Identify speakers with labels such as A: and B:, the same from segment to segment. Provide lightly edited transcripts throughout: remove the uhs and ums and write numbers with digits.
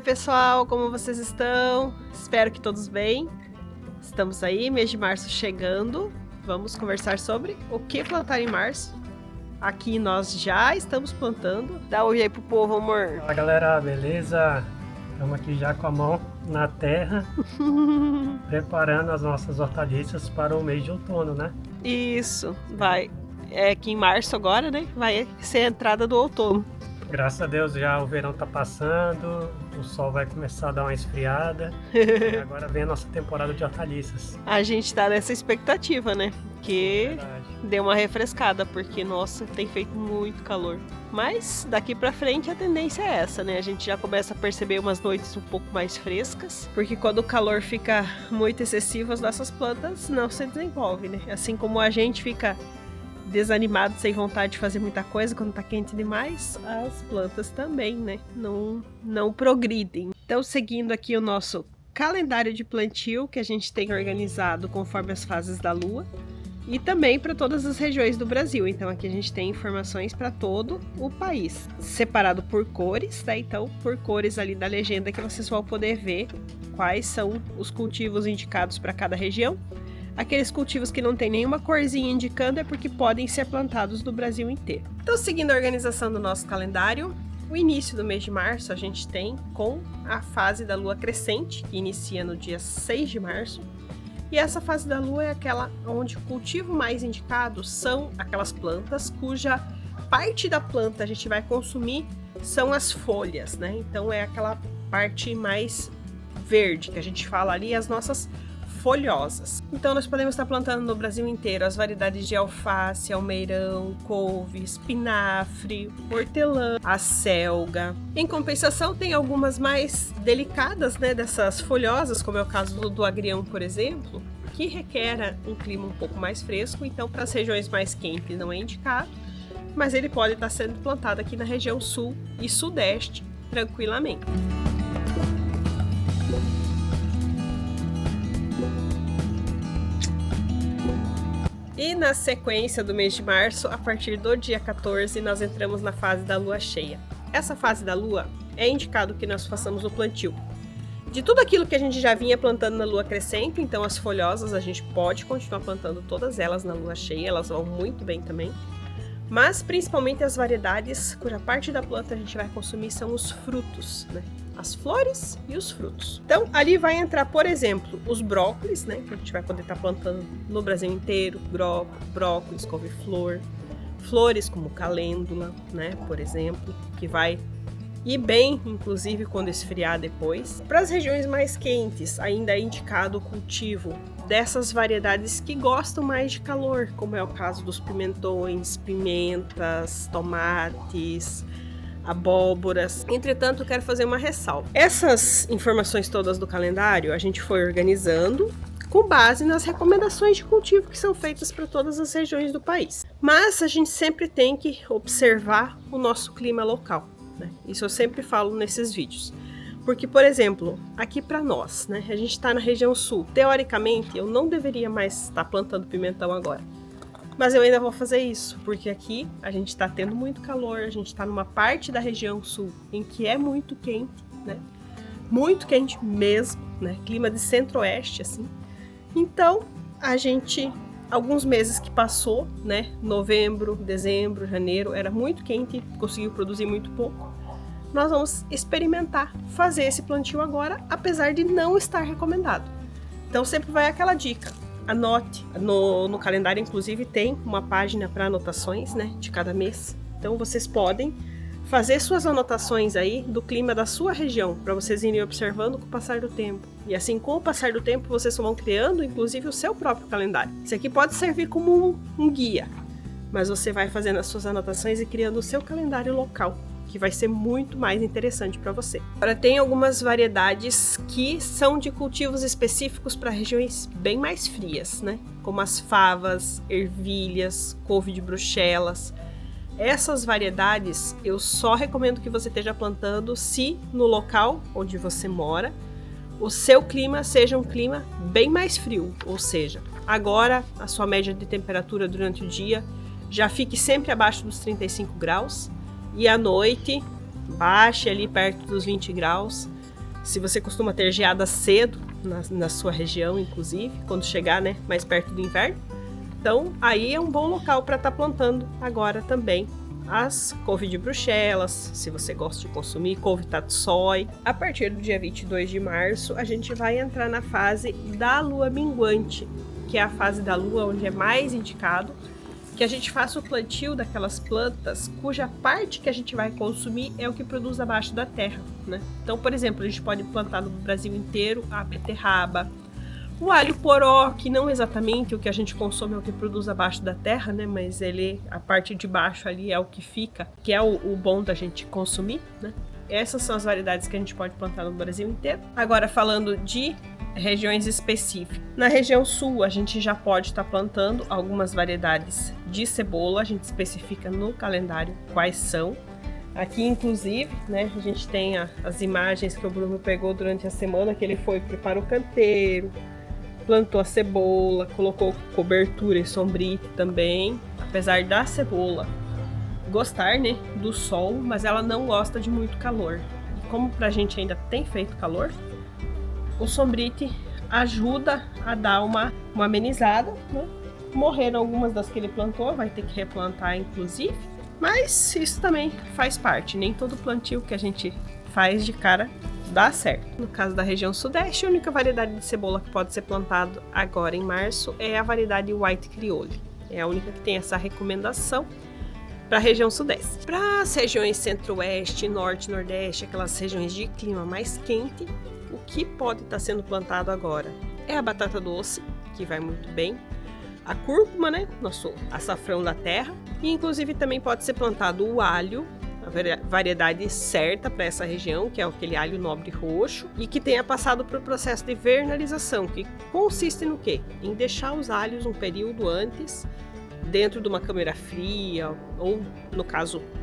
A: Oi pessoal, como vocês estão? Espero que todos bem. Estamos aí, mês de março chegando. Vamos conversar sobre o que plantar em março. Aqui nós já estamos plantando. Dá um oi aí pro povo, amor.
B: Fala galera, beleza? Estamos aqui já com a mão na terra, preparando as nossas hortaliças para o mês de outono, né?
A: Isso, vai. É que em março agora, né? Vai ser a entrada do outono.
B: Graças a Deus já o verão tá passando, o sol vai começar a dar uma esfriada. E agora vem a nossa temporada de hortaliças.
A: A gente tá nessa expectativa, né? Que
B: Verdade.
A: deu uma refrescada, porque, nossa, tem feito muito calor. Mas daqui pra frente a tendência é essa, né? A gente já começa a perceber umas noites um pouco mais frescas, porque quando o calor fica muito excessivo, as nossas plantas não se desenvolvem, né? Assim como a gente fica desanimado, sem vontade de fazer muita coisa quando tá quente demais, as plantas também, né? Não progridem. Então, seguindo aqui o nosso calendário de plantio que a gente tem organizado conforme as fases da lua e também para todas as regiões do Brasil. Então, aqui a gente tem informações para todo o país, separado por cores, tá? Então, por cores ali da legenda que vocês vão poder ver quais são os cultivos indicados para cada região. Aqueles cultivos que não tem nenhuma corzinha indicando é porque podem ser plantados no Brasil inteiro. Então, seguindo a organização do nosso calendário, o início do mês de março a gente tem com a fase da lua crescente, que inicia no dia 6 de março. E essa fase da lua é aquela onde o cultivo mais indicado são aquelas plantas cuja parte da planta a gente vai consumir são as folhas, né? Então é aquela parte mais verde que a gente fala ali, as nossas folhosas. Então nós podemos estar plantando no Brasil inteiro as variedades de alface, almeirão, couve, espinafre, hortelã, acelga. Em compensação tem algumas mais delicadas, né, dessas folhosas, como é o caso do agrião, por exemplo, que requer um clima um pouco mais fresco, então para as regiões mais quentes não é indicado, mas ele pode estar sendo plantado aqui na região sul e sudeste tranquilamente. E na sequência do mês de março, a partir do dia 14, nós entramos na fase da lua cheia. Essa fase da lua é indicado que nós façamos o plantio de tudo aquilo que a gente já vinha plantando na lua crescente, então as folhosas a gente pode continuar plantando todas elas na lua cheia, elas vão muito bem também. Mas principalmente as variedades cuja parte da planta a gente vai consumir são os frutos, né? As flores e os frutos. Então, ali vai entrar, por exemplo, os brócolis, né? Que a gente vai poder estar plantando no Brasil inteiro. Brócolis, couve-flor. Flores como calêndula, né? Por exemplo, que vai ir bem, inclusive, quando esfriar depois. Para as regiões mais quentes, ainda é indicado o cultivo dessas variedades que gostam mais de calor, como é o caso dos pimentões, pimentas, tomates, abóboras. Entretanto, quero fazer uma ressalva. Essas informações todas do calendário a gente foi organizando com base nas recomendações de cultivo que são feitas para todas as regiões do país. Mas a gente sempre tem que observar o nosso clima local, né? Isso eu sempre falo nesses vídeos. Porque, por exemplo, aqui para nós, né, a gente está na região sul. Teoricamente, eu não deveria mais estar plantando pimentão agora. Mas eu ainda vou fazer isso, porque aqui a gente está tendo muito calor, a gente está numa parte da região sul em que é muito quente, né? Muito quente mesmo, né? Clima de centro-oeste, assim. Então, a gente, alguns meses que passou, né? Novembro, dezembro, janeiro, era muito quente, conseguiu produzir muito pouco. Nós vamos experimentar fazer esse plantio agora, apesar de não estar recomendado. Então sempre vai aquela dica, anote. No calendário, inclusive, tem uma página para anotações, né, de cada mês. Então vocês podem fazer suas anotações aí do clima da sua região, para vocês irem observando com o passar do tempo. E assim, com o passar do tempo, vocês vão criando, inclusive, o seu próprio calendário. Isso aqui pode servir como um guia, mas você vai fazendo as suas anotações e criando o seu calendário local, que vai ser muito mais interessante para você. Agora, tem algumas variedades que são de cultivos específicos para regiões bem mais frias, né? Como as favas, ervilhas, couve de Bruxelas. Essas variedades eu só recomendo que você esteja plantando se no local onde você mora o seu clima seja um clima bem mais frio, ou seja, agora a sua média de temperatura durante o dia já fique sempre abaixo dos 35 graus e à noite baixe ali perto dos 20 graus, Se você costuma ter geada cedo na sua região, inclusive, quando chegar, né, mais perto do inverno, então aí é um bom local para estar plantando agora também as couve de Bruxelas, se você gosta de consumir, couve tatsoi. A partir do dia 22 de março, a gente vai entrar na fase da lua minguante, que é a fase da lua onde é mais indicado que a gente faça o plantio daquelas plantas cuja parte que a gente vai consumir é o que produz abaixo da terra, né? Então, por exemplo, a gente pode plantar no Brasil inteiro a beterraba, o alho poró, que não exatamente o que a gente consome é o que produz abaixo da terra, né? Mas a parte de baixo ali é o que fica, que é o bom da gente consumir, né? Essas são as variedades que a gente pode plantar no Brasil inteiro. Agora, falando de regiões específicas. Na região sul, a gente já pode estar plantando algumas variedades de cebola, a gente especifica no calendário quais são. Aqui, inclusive, né, a gente tem as imagens que o Bruno pegou durante a semana, que ele preparou o canteiro, plantou a cebola, colocou cobertura e sombrite também. Apesar da cebola gostar, né, do sol, mas ela não gosta de muito calor. E como pra gente ainda tem feito calor, o sombrite ajuda a dar uma amenizada, né? Morreram algumas das que ele plantou, vai ter que replantar inclusive, mas isso também faz parte, nem todo plantio que a gente faz de cara dá certo. No caso da região sudeste, a única variedade de cebola que pode ser plantado agora em março é a variedade White Criolli, é a única que tem essa recomendação para a região sudeste. Para as regiões centro-oeste, norte, nordeste, aquelas regiões de clima mais quente, o que pode estar sendo plantado agora é a batata doce, que vai muito bem, a cúrcuma, né, nosso açafrão da terra, e inclusive também pode ser plantado o alho, a variedade certa para essa região, que é aquele alho nobre roxo, e que tenha passado por um processo de vernalização, que consiste no quê? Em deixar os alhos um período antes, dentro de uma câmara fria, ou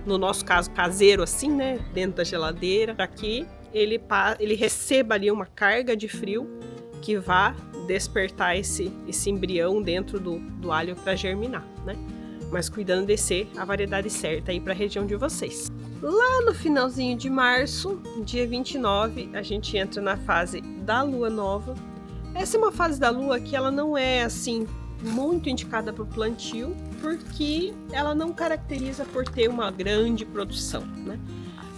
A: no nosso caso caseiro assim, né, dentro da geladeira, para que ele receba ali uma carga de frio que vá despertar esse embrião dentro do alho para germinar, né? Mas cuidando de ser a variedade certa aí para a região de vocês. Lá no finalzinho de março, dia 29, a gente entra na fase da lua nova. Essa é uma fase da lua que ela não é assim muito indicada para o plantio, porque ela não caracteriza por ter uma grande produção, né?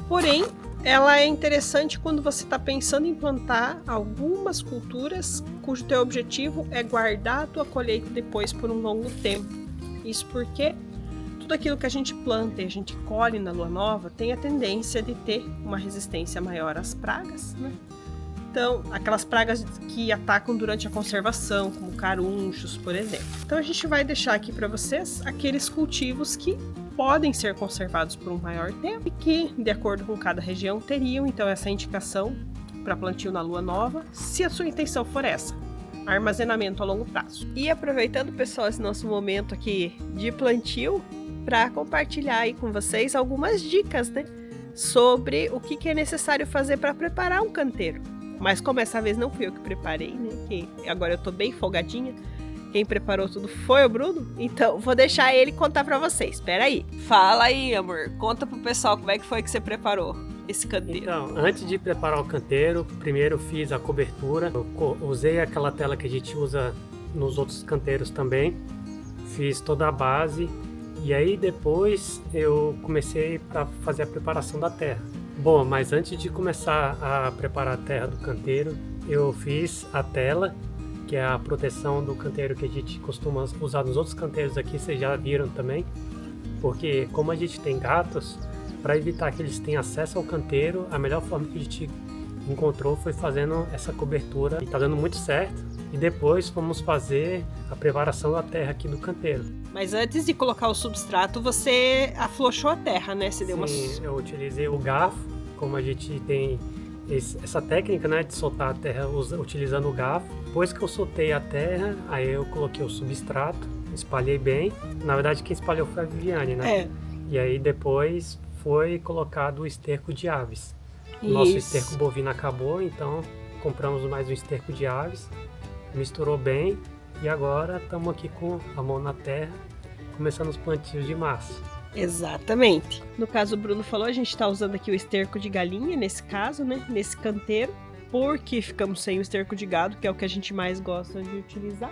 A: Porém, ela é interessante quando você está pensando em plantar algumas culturas cujo teu objetivo é guardar a tua colheita depois por um longo tempo. Isso porque tudo aquilo que a gente planta e a gente colhe na lua nova tem a tendência de ter uma resistência maior às pragas, né? Então, aquelas pragas que atacam durante a conservação, como carunchos, por exemplo. Então, a gente vai deixar aqui para vocês aqueles cultivos que podem ser conservados por um maior tempo e que, de acordo com cada região, teriam então essa indicação para plantio na lua nova, se a sua intenção for essa, armazenamento a longo prazo. E aproveitando, pessoal, esse nosso momento aqui de plantio, para compartilhar aí com vocês algumas dicas, né, sobre o que é necessário fazer para preparar um canteiro. Mas como essa vez não fui eu que preparei, né, que agora eu tô bem folgadinha, quem preparou tudo foi o Bruno, então vou deixar ele contar pra vocês. Espera aí. Fala aí, amor. Conta pro pessoal como é que foi que você preparou esse canteiro.
B: Então, antes de preparar o canteiro, primeiro eu fiz a cobertura. Eu usei aquela tela que a gente usa nos outros canteiros também. Fiz toda a base. E aí depois eu comecei a fazer a preparação da terra. Bom, mas antes de começar a preparar a terra do canteiro, eu fiz a tela, que é a proteção do canteiro que a gente costuma usar nos outros canteiros aqui, vocês já viram também. Porque como a gente tem gatos, para evitar que eles tenham acesso ao canteiro, a melhor forma que a gente encontrou foi fazendo essa cobertura. E tá dando muito certo. E depois vamos fazer a preparação da terra aqui do canteiro.
A: Mas antes de colocar o substrato, você afrouxou a terra, né? Você deu
B: Sim, eu utilizei o garfo, como a gente tem essa técnica, né, de soltar a terra utilizando o garfo. Depois que eu soltei a terra, aí eu coloquei o substrato, espalhei bem. Na verdade, quem espalhou foi a Viviane, né? E aí depois foi colocado o esterco de aves. O nosso esterco bovino acabou, então compramos mais um esterco de aves. Misturou bem e agora estamos aqui com a mão na terra, começando os plantios de março.
A: Exatamente. No caso o Bruno falou, a gente está usando aqui o esterco de galinha, nesse caso, né? Nesse canteiro. porque ficamos sem o esterco de gado, que é o que a gente mais gosta de utilizar.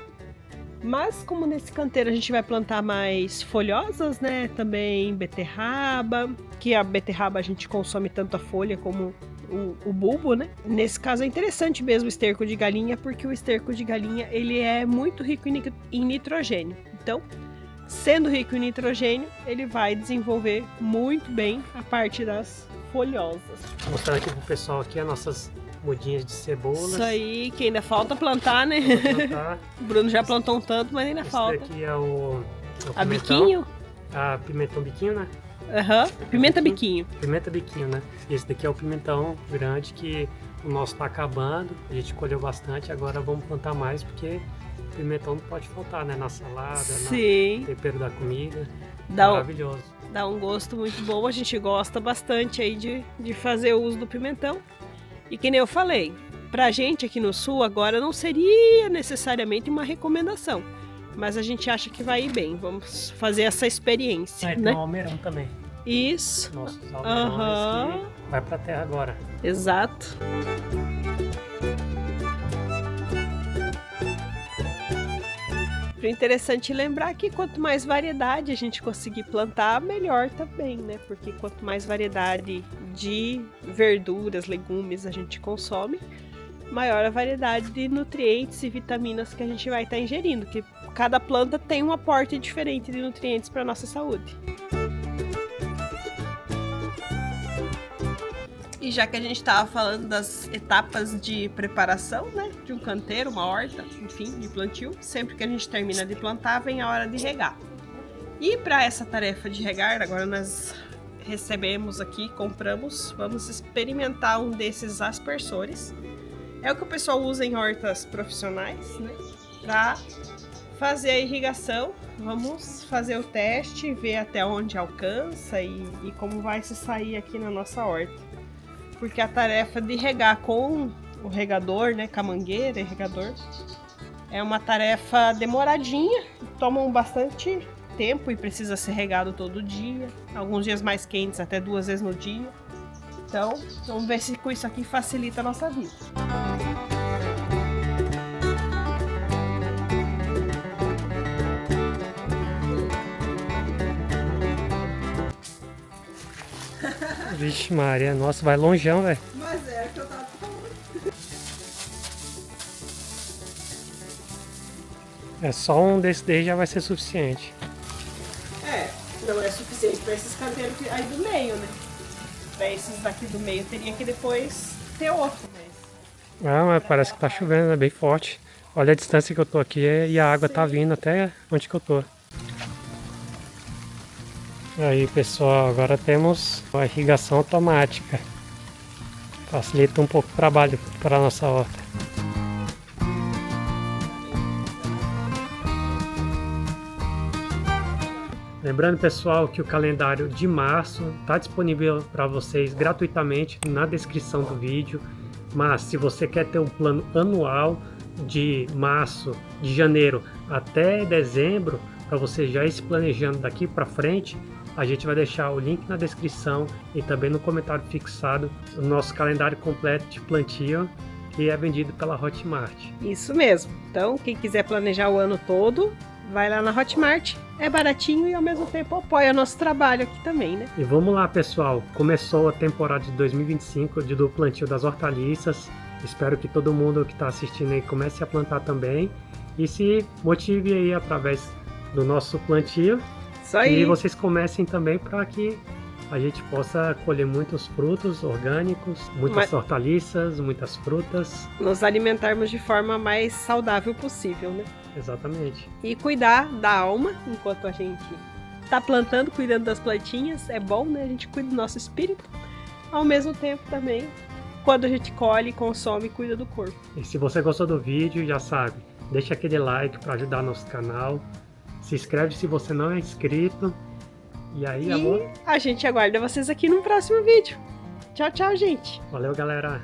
A: Mas como nesse canteiro a gente vai plantar mais folhosas, né? Também beterraba, que a beterraba a gente consome tanto a folha como o bulbo, né? Nesse caso é interessante mesmo o esterco de galinha, porque o esterco de galinha ele é muito rico em nitrogênio. Então, sendo rico em nitrogênio, ele vai desenvolver muito bem a parte das folhosas.
B: Vou mostrar aqui pro pessoal aqui as nossas mudinhas de cebolas.
A: Isso aí, que ainda falta plantar, né?
B: Plantar.
A: O Bruno já plantou um tanto, mas ainda falta.
B: Esse daqui é o
A: A
B: pimentão.
A: biquinho?
B: A pimentão biquinho, né?
A: Aham, pimenta biquinho.
B: Pimenta biquinho, né? Esse daqui é o pimentão grande que o nosso tá acabando. A gente colheu bastante, agora vamos plantar mais porque pimentão não pode faltar, né? Na salada,
A: Sim.
B: no tempero da comida.
A: Dá
B: Maravilhoso.
A: Dá um gosto muito bom, a gente gosta bastante aí de fazer o uso do pimentão. E que nem eu falei, pra gente aqui no sul agora não seria necessariamente uma recomendação, mas a gente acha que vai ir bem, vamos fazer essa experiência,
B: Tem
A: né?
B: um almeirão também.
A: Isso.
B: Nossos almeirões que vai pra terra agora.
A: Exato. É interessante lembrar que quanto mais variedade a gente conseguir plantar, melhor também, né? Porque quanto mais variedade de verduras, legumes a gente consome, maior a variedade de nutrientes e vitaminas que a gente vai estar ingerindo, que cada planta tem um aporte diferente de nutrientes para nossa saúde. E já que a gente estava falando das etapas de preparação, né, de um canteiro, uma horta, enfim, de plantio, sempre que a gente termina de plantar, vem a hora de regar. E para essa tarefa de regar, agora nós recebemos aqui, compramos, vamos experimentar um desses aspersores. É o que o pessoal usa em hortas profissionais, né, para fazer a irrigação. Vamos fazer o teste, ver até onde alcança e como vai se sair aqui na nossa horta. Porque a tarefa de regar com o regador, né, com a mangueira e regador, é uma tarefa demoradinha, toma bastante tempo e precisa ser regado todo dia, alguns dias mais quentes, até 2 vezes no dia. Então, vamos ver se com isso aqui facilita a nossa vida.
B: Vixe Maria, nossa, vai longeão, velho.
A: Mas é que eu tava falando.
B: É só um desse daí já vai ser suficiente.
A: É, não é suficiente para esses canteiros aí do meio, né? Para esses daqui do meio teria que depois ter outro, mas...
B: Ah, mas parece que tá chovendo, é bem forte. Olha a distância que eu tô aqui e a água tá vindo até onde que eu tô. Aí pessoal, agora temos a irrigação automática. Facilita um pouco o trabalho para a nossa horta. Lembrando pessoal que o calendário de março está disponível para vocês gratuitamente na descrição do vídeo. Mas se você quer ter um plano anual de março, de janeiro até dezembro, para você já ir se planejando daqui para frente, a gente vai deixar o link na descrição e também no comentário fixado o nosso calendário completo de plantio, que é vendido pela Hotmart.
A: Isso mesmo. Então, quem quiser planejar o ano todo, vai lá na Hotmart. É baratinho e ao mesmo tempo apoia nosso trabalho aqui também, né?
B: E vamos lá, pessoal. Começou a temporada de 2025 do plantio das hortaliças. Espero que todo mundo que está assistindo aí comece a plantar também e se motive aí através do nosso plantio.
A: Isso aí.
B: E vocês comecem também para que a gente possa colher muitos frutos orgânicos, muitas hortaliças, muitas frutas.
A: Nos alimentarmos de forma mais saudável possível, né?
B: Exatamente.
A: E cuidar da alma enquanto a gente tá plantando, cuidando das plantinhas. É bom, né? A gente cuida do nosso espírito. Ao mesmo tempo também, quando a gente colhe, consome e cuida do corpo.
B: E se você gostou do vídeo, já sabe, deixa aquele like para ajudar nosso canal. Se inscreve se você não é inscrito. E aí, amor?
A: A gente aguarda vocês aqui no próximo vídeo. Tchau, tchau, gente.
B: Valeu, galera.